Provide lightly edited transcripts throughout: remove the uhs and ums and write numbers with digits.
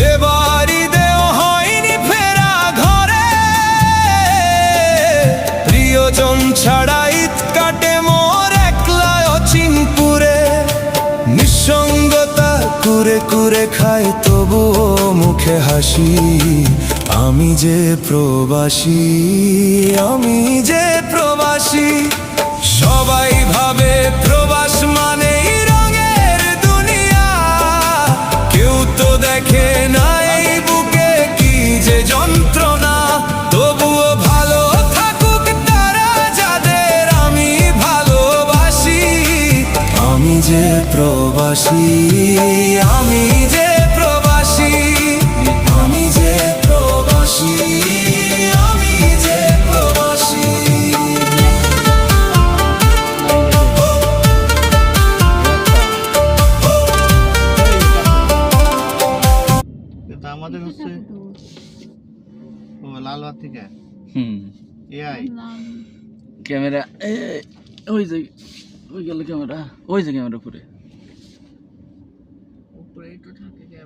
এবারই দেও হয়নি ফেরা ঘরে, প্রিয়জন ছাড়া ঈদ কাটে মোর একলা অচিনপুরে। নিঃসঙ্গতা কুরে কুরে খায় তবুও মুখে হাসি, আমি যে প্রবাসী, আমি যে প্রবাসী। সবাই ভাবে প্রবাস মানেই রঙের দুনিয়া, কেউ তো দেখে না এই বুকে কি যে যন্ত্রণা। তবুও ভালো থাকুক তারা যাদের আমি ভালোবাসি, আমি যে প্রবাসী, আমি যে প্রবাসী, আমি যে প্রবাসী, আমি যে প্রবাসী। আমাদের হচ্ছে লালবাগ থেকে এআই ক্যামেরা, ওই যে ওই গেল ক্যামেরা, ওই যে ক্যামেরা উপরে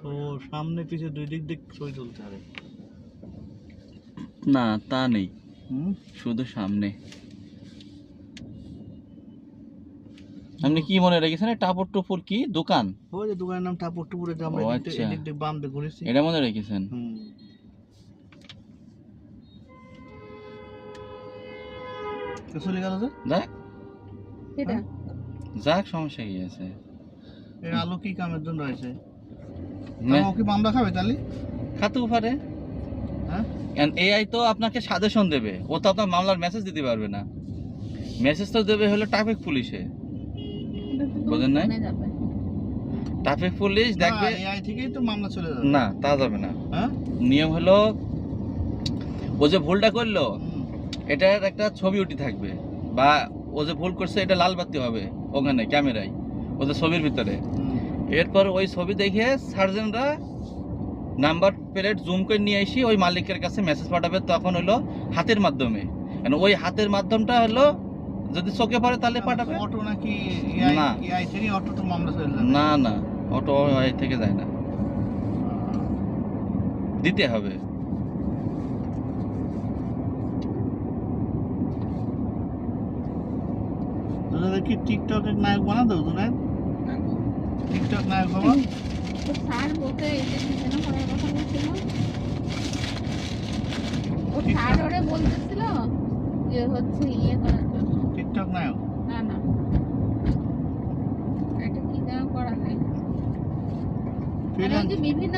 ও সামনে পিছে দুই দিক দিক ছবি তুলতে হবে। না তা নেই, শুধু সামনে। আপনি কি মনে রেখেছেন? টাপর টুপুর কি দোকান? ওই যে দোকানের নাম টাপর টুপুরে, যে আমরা এদিক দিক বাম দিক ঘুরেছি, এটা মনে রেখেছেন? চলে গেল যে দেখ, এটা যাক, সমস্যা কি আছে? এই আলো কি কামের জন্য রয়েছে? ও কি মামলা খাবে তাহলে? খাতেও পারে। হ্যাঁ, এআই তো আপনাকে সাজেশন দেবে, ও তো আপনার মামলার মেসেজ দিতে পারবে না। মেসেজ তো দেবে হলো ট্রাফিক পুলিশে, বুঝেন না? ট্রাফিক পুলিশ দেখবে, এআই থেকেই তো মামলা চলে যাবে। না তা যাবে না। হ্যাঁ, নিয়ম হলো ও যে ভুলটা করলো এটার একটা ছবি উঠে থাকবে, বা ও যে ভুল করছে এটা লাল বাতি হবে ওখানে ক্যামেরায়, ওদের ছবির ভিতরে। এরপর ওই ছবি দেখে সার্জেনরা নাম্বার প্লেট জুম করে নিয়ে এসে ওই মালিকের কাছে মেসেজ পাঠাবে, তখন হলো হাতের মাধ্যমে। ওই হাতের মাধ্যমটা হলো যদি চোখে পড়ে তাহলে পাঠাবে। অটো নাকি না, এআই থেকে অটো তো মামলা চলে যাবে। না না, অটো এআই থেকে যায় না, দিতে হবে। তোদের কি টিকটকের নায়ক বানা দাও? তোদের টিকটক নায়ক বাবা তো স্যার বলতে এই যে বিছানা করার কথা বলছিল, ও স্যার ওরে বলতেছিল যে হচ্ছে ইয়ে করার জন্য। টিকটক নায়ক না না, এটা কি যেন করা হয়, মানে ওই যে বিভিন্ন